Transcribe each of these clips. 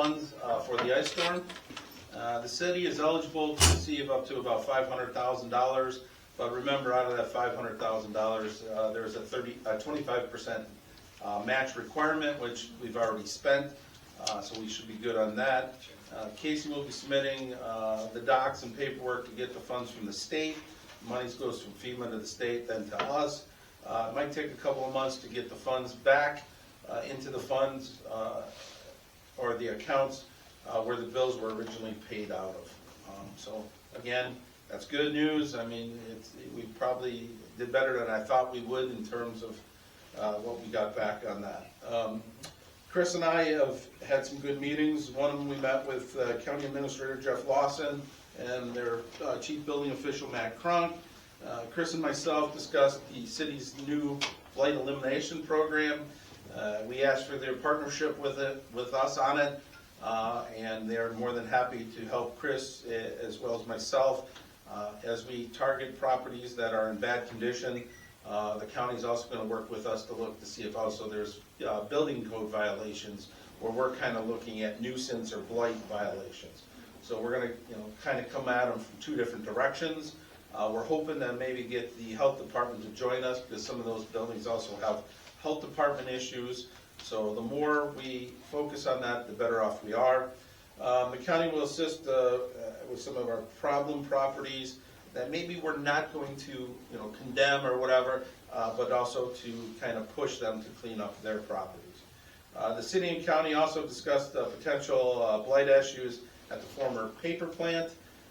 funds for the ice storm. The city is eligible to receive up to about $500,000, but remember, out of that $500,000, there's a 25% match requirement, which we've already spent, so we should be good on that. Casey will be submitting the docs and paperwork to get the funds from the state. Money goes from FEMA to the state, then to us. It might take a couple of months to get the funds back into the funds or the accounts where the bills were originally paid out of. So again, that's good news. I mean, we probably did better than I thought we would in terms of what we got back on that. Chris and I have had some good meetings. One of them we met with County Administrator Jeff Lawson and their Chief Building Official Matt Cronk. Chris and myself discussed the city's new blight elimination program. We asked for their partnership with us on it, and they're more than happy to help Chris as well as myself as we target properties that are in bad condition. The county is also going to work with us to look to see if also there's building code violations, where we're kind of looking at nuisance or blight violations. So we're going to, kind of come at them from two different directions. We're hoping to maybe get the health department to join us, because some of those buildings also have health department issues. So the more we focus on that, the better off we are. The county will assist with some of our problem properties that maybe we're not going to, condemn or whatever, but also to kind of push them to clean up their properties. The city and county also discussed the potential blight issues at the former paper plant,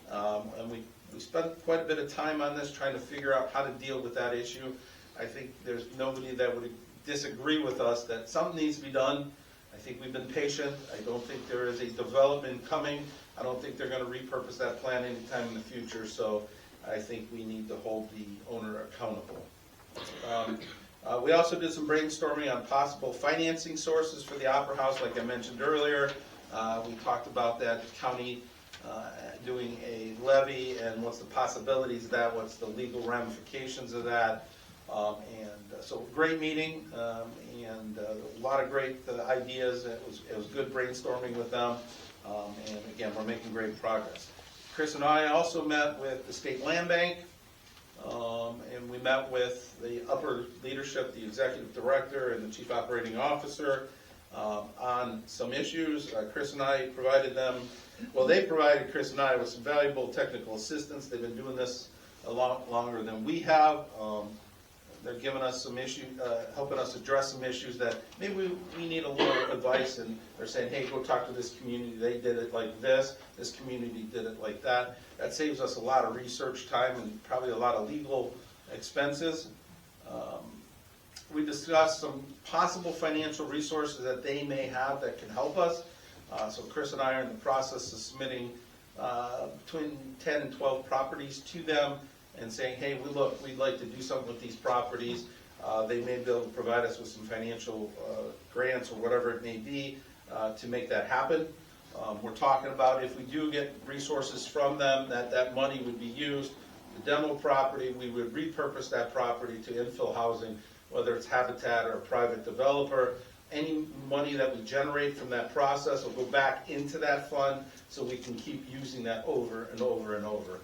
and we spent quite a bit of time on this trying to figure out how to deal with that issue. I think there's nobody that would disagree with us that something needs to be done. I think we've been patient. I don't think there is a development coming. I don't think they're going to repurpose that plant anytime in the future, so I think we need to hold the owner accountable. We also did some brainstorming on possible financing sources for the Opera House, like I mentioned earlier. We talked about that county doing a levy, and what's the possibilities of that, what's the legal ramifications of that. So great meeting, and a lot of great ideas. It was good brainstorming with them, and again, we're making great progress. Chris and I also met with the State Land Bank, and we met with the upper leadership, the executive director and the chief operating officer, on some issues. Chris and I provided them, well, they provided Chris and I with some valuable technical assistance. They've been doing this a lot longer than we have. They're giving us some issues, helping us address some issues that maybe we need a little advice, and they're saying, hey, go talk to this community, they did it like this community did it like that. That saves us a lot of research time and probably a lot of legal expenses. We discussed some possible financial resources that they may have that can help us. So Chris and I are in the process of submitting between 10 and 12 properties to them, and saying, hey, we'd like to do something with these properties. They may be able to provide us with some financial grants or whatever it may be to make that happen. We're talking about, if we do get resources from them, that money would be used. The demo property, we would repurpose that property to infill housing, whether it's Habitat or a private developer. Any money that we generate from that process will go back into that fund, so we can keep using that over and over and over.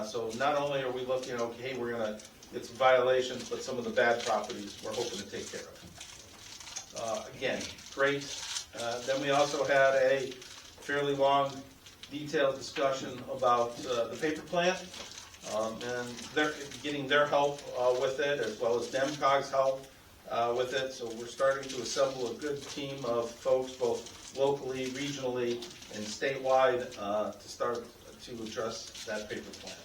So not only are we looking at, okay, we're going to get some violations, but some of the bad properties we're hoping to take care of. Again, great. Then we also had a fairly long, detailed discussion about the paper plant, and they're getting their help with it, as well as NEMCOG's help with it. So we're starting to assemble a good team of folks, both locally, regionally, and statewide, to start to address that paper plant.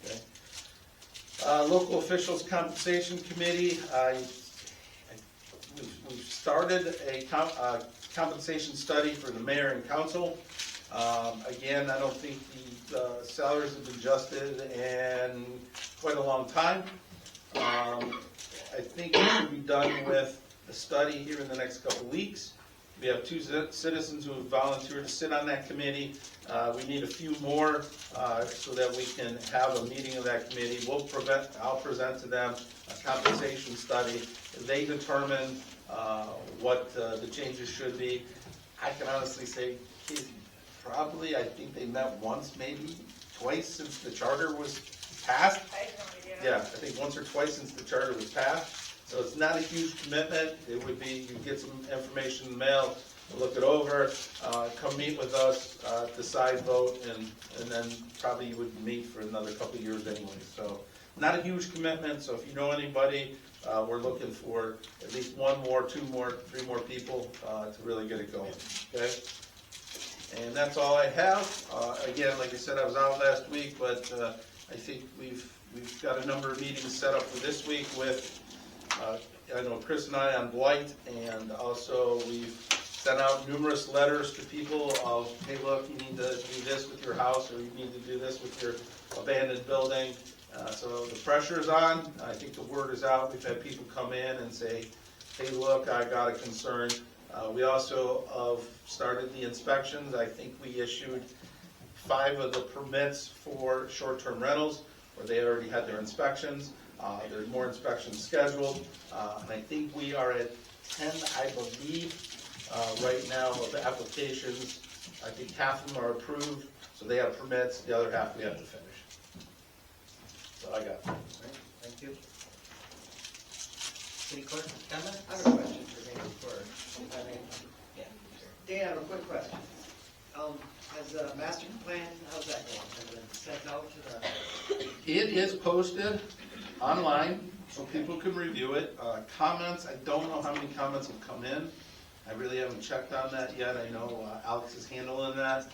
Okay. Local officials compensation committee. We've started a compensation study for the mayor and council. Again, I don't think the salaries have been adjusted in quite a long time. I think it should be done with a study here in the next couple of weeks. We have 2 citizens who have volunteered to sit on that committee. We need a few more so that we can have a meeting of that committee. I'll present to them a compensation study. They determine what the changes should be. I can honestly say, Casey, probably, I think they met once, maybe twice since the charter was passed. I have no idea. Yeah, I think once or twice since the charter was passed. So it's not a huge commitment. It would be, you get some information in the mail, look it over, come meet with us, decide, vote, and then probably you would meet for another couple of years anyway. So not a huge commitment, so if you know anybody, we're looking for at least one more, two more, three more people to really get it going, okay? And that's all I have. Again, like I said, I was out last week, but I think we've got a number of meetings set up for this week with, I know Chris and I on blight, and also we've sent out numerous letters to people of, hey, look, you need to do this with your house, or you need to do this with your abandoned building. So the pressure is on. I think the word is out. We've had people come in and say, hey, look, I got a concern. We also have started the inspections. I think we issued 5 of the permits for short-term rentals, where they already had their inspections. There's more inspections scheduled, and I think we are at 10, I believe, right now of the applications. I think half of them are approved, so they have permits. The other half we have to finish. So I got. All right, thank you. Any questions, comments? I have a question for Dan before. Yeah. Dan, I have a quick question. Has the master plan, how's that going? Has it been sent out to the? It is posted online, so people can review it. Comments, I don't know how many comments have come in. I really haven't checked on that yet. I know Alex is handling that.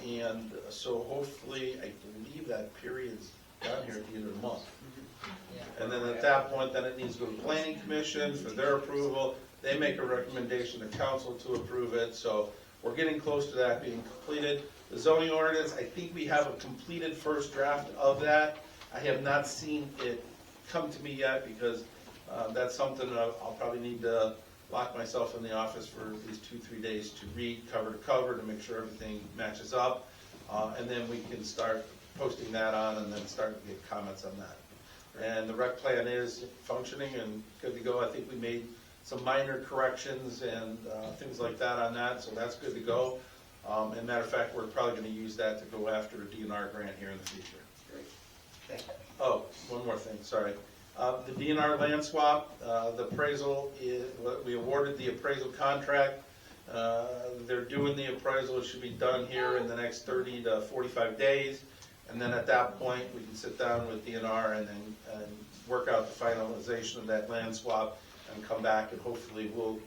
And so hopefully, I believe that period's done here at the end of the month. And then at that point, then it needs to go to the planning commission for their approval. They make a recommendation to council to approve it. So we're getting close to that being completed. The zoning ordinance, I think we have a completed first draft of that. I have not seen it come to me yet because that's something I'll probably need to lock myself in the office for at least 2-3 days to read cover to cover to make sure everything matches up. And then we can start posting that on and then start to get comments on that. And the rec plan is functioning and good to go. I think we made some minor corrections and things like that on that, so that's good to go. And matter of fact, we're probably going to use that to go after a DNR grant here in the future. Great. Thank you. Oh, one more thing, sorry. The DNR land swap, the appraisal, we awarded the appraisal contract. They're doing the appraisal. It should be done here in the next 30 to 45 days. And then at that point, we can sit down with DNR and work out the finalization of that land swap and come back, and hopefully we'll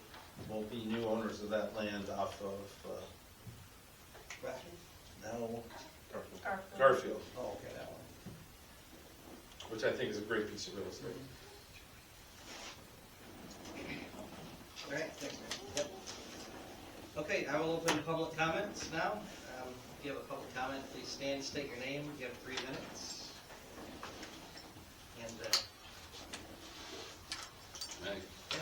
be new owners of that land off of now Garfield, Oh, okay, that one. which I think is a great piece of real estate. All right, thanks, man. Yep. Okay, I will open public comments now. If you have a public comment, please stand, state your name. You have 3 minutes. And, yeah.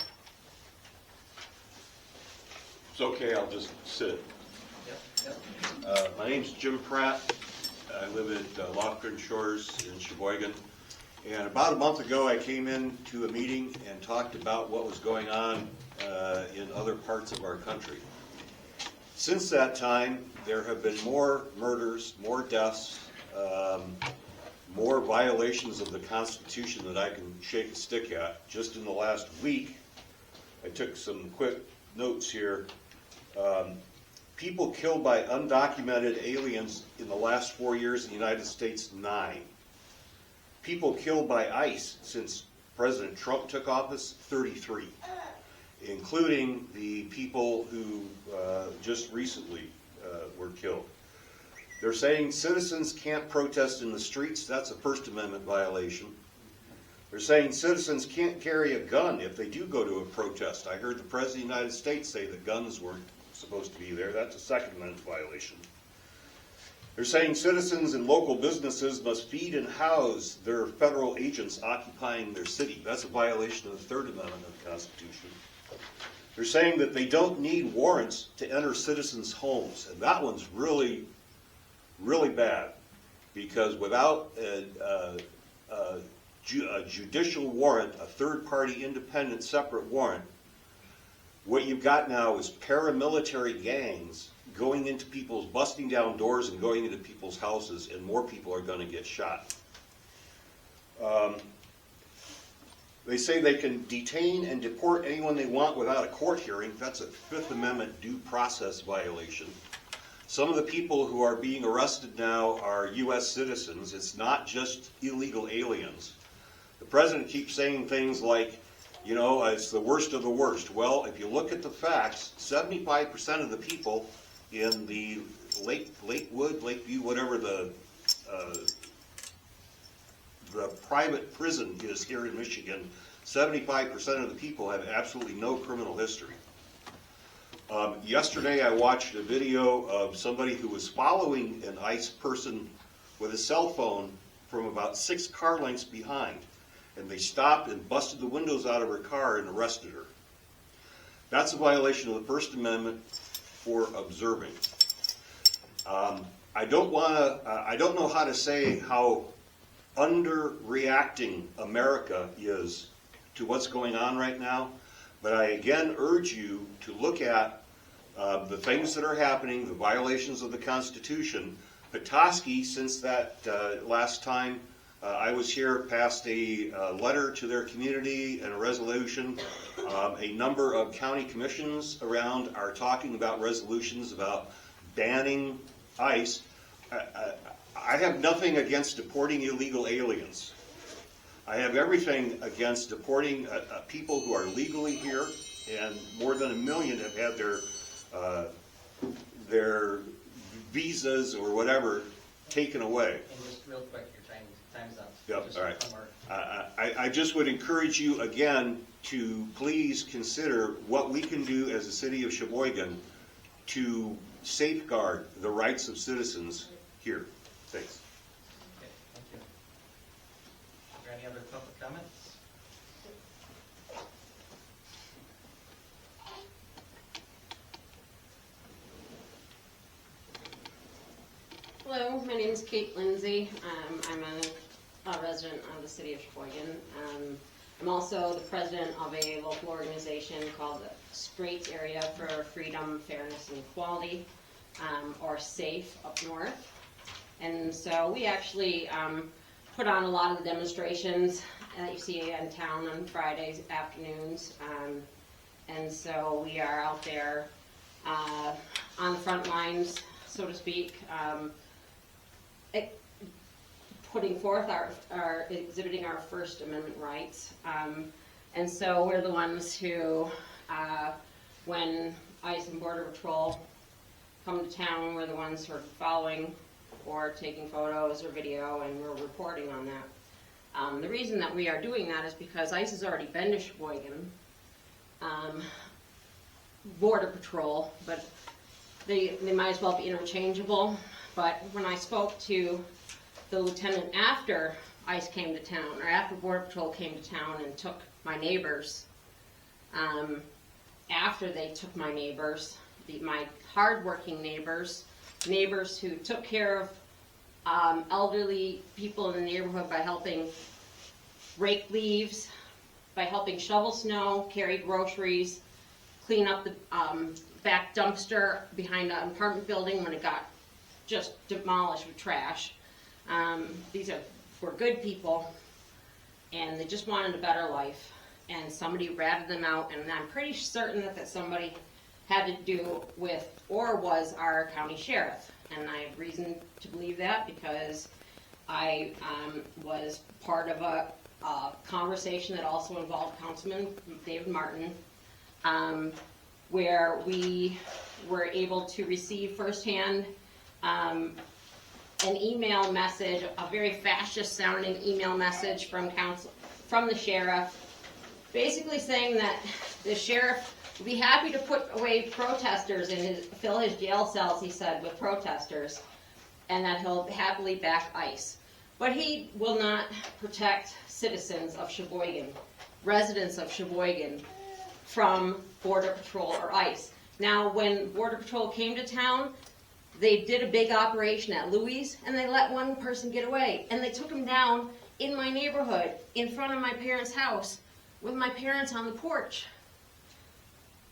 It's okay, I'll just sit. Yep, yep. My name's Jim Pratt. I live at Lofgren Shores in Cheboygan. And about a month ago, I came in to a meeting and talked about what was going on in other parts of our country. Since that time, there have been more murders, more deaths, more violations of the Constitution that I can shake a stick at. Just in the last week, I took some quick notes here. People killed by undocumented aliens in the last 4 years in the United States, 9. People killed by ICE since President Trump took office, 33. Including the people who just recently were killed. They're saying citizens can't protest in the streets. That's a First Amendment violation. They're saying citizens can't carry a gun if they do go to a protest. I heard the President of the United States say that guns weren't supposed to be there. That's a Second Amendment violation. They're saying citizens and local businesses must feed and house their federal agents occupying their city. That's a violation of the Third Amendment of the Constitution. They're saying that they don't need warrants to enter citizens' homes, and that one's really, really bad, because without a judicial warrant, a third-party independent separate warrant, What you've got now is paramilitary gangs going into people's, busting down doors and going into people's houses, and more people are going to get shot. They say they can detain and deport anyone they want without a court hearing. That's a Fifth Amendment due process violation. Some of the people who are being arrested now are U.S. citizens. It's not just illegal aliens. The president keeps saying things like, you know, it's the worst of the worst. Well, if you look at the facts, 75% of the people in the Lakewood, Lakeview, whatever the private prison is here in Michigan, 75% of the people have absolutely no criminal history. Yesterday I watched a video of somebody who was following an ICE person with a cell phone from about 6 car lengths behind. And they stopped and busted the windows out of her car and arrested her. That's a violation of the First Amendment for observing. I don't know how to say how underreacting America is to what's going on right now, but I again urge you to look at the things that are happening, the violations of the Constitution. Petoskey, since that last time I was here, passed a letter to their community and a resolution. A number of county commissions around are talking about resolutions about banning ICE. I have nothing against deporting illegal aliens. I have everything against deporting people who are legally here, and more than 1 million have had their visas or whatever taken away. And just real quick, your time's up. Yep, Just all right. one more. I just would encourage you again to please consider what we can do as a city of Cheboygan to safeguard the rights of citizens here. Thanks. Okay, thank you. Are there any other public comments? Hello, my name is Kate Lindsay. I'm a resident of the city of Cheboygan. I'm also the president of a local organization called the Straits Area for Freedom, Fairness, and Equality, or SAFE up north. And so we actually put on a lot of the demonstrations that you see in town on Fridays afternoons. And so we are out there on the front lines, so to speak, putting forth our exhibiting our First Amendment rights. And so we're the ones who, when ICE and Border Patrol come to town, we're the ones who are following or taking photos or video, and we're reporting on that. The reason that we are doing that is because ICE has already been to Cheboygan, Border Patrol, but they might as well be interchangeable. But when I spoke to the lieutenant after ICE came to town, or after Border Patrol came to town and took my neighbors, after they took my neighbors, my hardworking neighbors who took care of elderly people in the neighborhood by helping rake leaves, by helping shovel snow, carry groceries, clean up the back dumpster behind an apartment building when it got just demolished with trash. These were good people, and they just wanted a better life, and somebody ratted them out, and I'm pretty certain that somebody had to do with or was our county sheriff. And I have reason to believe that because I was part of a conversation that also involved Councilman David Martin, where we were able to receive firsthand an email message, a very fascist-sounding email message from the sheriff, basically saying that the sheriff would be happy to put away protesters and fill his jail cells, he said, with protesters, and that he'll happily back ICE. But he will not protect citizens of Cheboygan, residents of Cheboygan, from Border Patrol or ICE. Now, when Border Patrol came to town, they did a big operation at Louis, and they let one person get away. And they took him down in my neighborhood, in front of my parents' house, with my parents on the porch.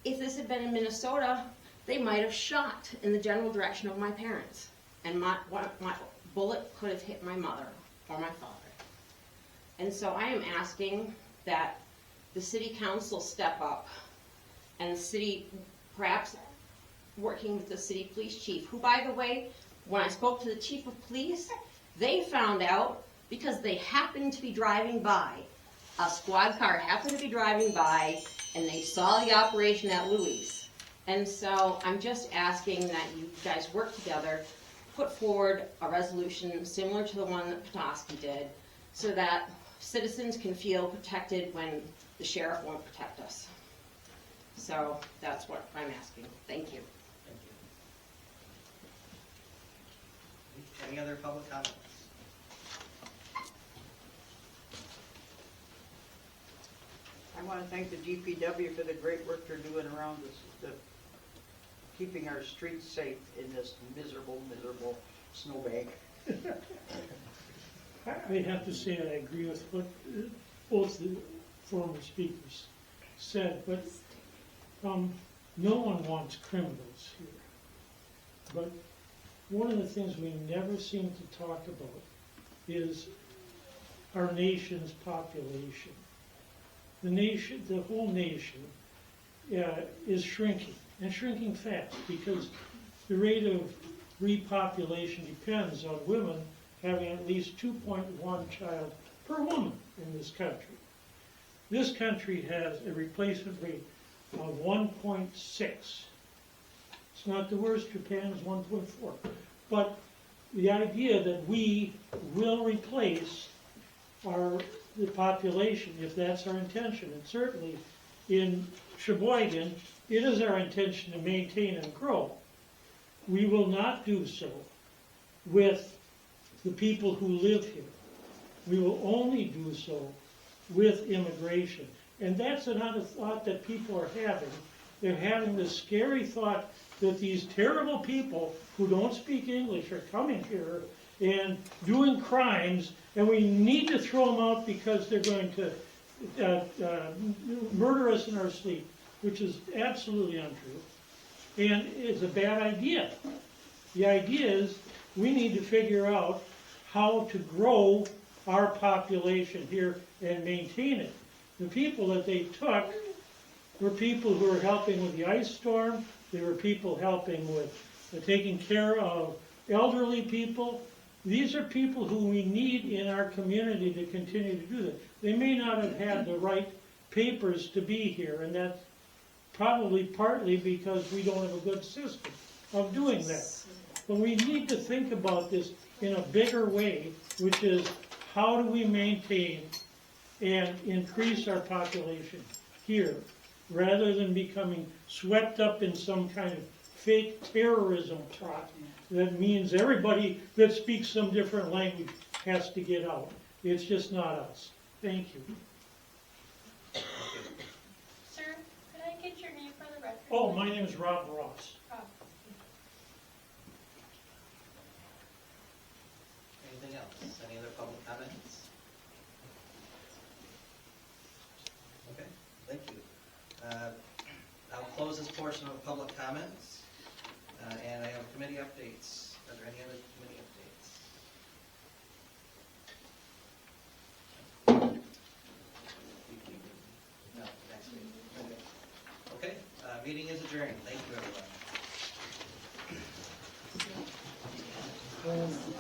if this had been in Minnesota, they might have shot in the general direction of my parents. And my bullet could have hit my mother or my father. And so I am asking that the city council step up and the city, perhaps working with the city police chief, who, by the way, when I spoke to the chief of police, they found out because they happened to be driving by. A squad car happened to be driving by and they saw the operation at Louis. And so I'm just asking that you guys work together, put forward a resolution similar to the one that Petoskey did, so that citizens can feel protected when the sheriff won't protect us. So that's what I'm asking. Thank you. Thank you. Any other public comments? I want to thank the DPW for the great work they're doing around us, keeping our streets safe in this miserable, miserable snowbank. I have to say I agree with what both the former speakers said, but no one wants criminals here. But one of the things we never seem to talk about is our nation's population. The whole nation is shrinking, and shrinking fast, because the rate of repopulation depends on women having at least 2.1 child per woman in this country. This country has a replacement rate of 1.6. It's not the worst. Japan is 1.4. But the idea that we will replace the population, if that's our intention, and certainly in Cheboygan, it is our intention to maintain and grow. We will not do so with the people who live here. We will only do so with immigration. And that's another thought that people are having. They're having this scary thought that these terrible people who don't speak English are coming here and doing crimes, and we need to throw them out because they're going to murder us in our sleep, which is absolutely untrue. And it's a bad idea. The idea is we need to figure out how to grow our population here and maintain it. The people that they took were people who were helping with the ice storm. They were people helping with taking care of elderly people. These are people who we need in our community to continue to do that. They may not have had the right papers to be here, and that's probably partly because we don't have a good system of doing that. But we need to think about this in a bigger way, which is how do we maintain and increase our population here, rather than becoming swept up in some kind of fake terrorism plot that means everybody that speaks some different language has to get out. It's just not us. Thank you. Sir, could I get your name for the record? Oh, my name is Rob Ross. Anything else? Any other public comments? Okay, thank you. I'll close this portion of public comments, and I have committee updates. Are there any other committee updates? No, next week. Okay, meeting is adjourned. Thank you, everyone.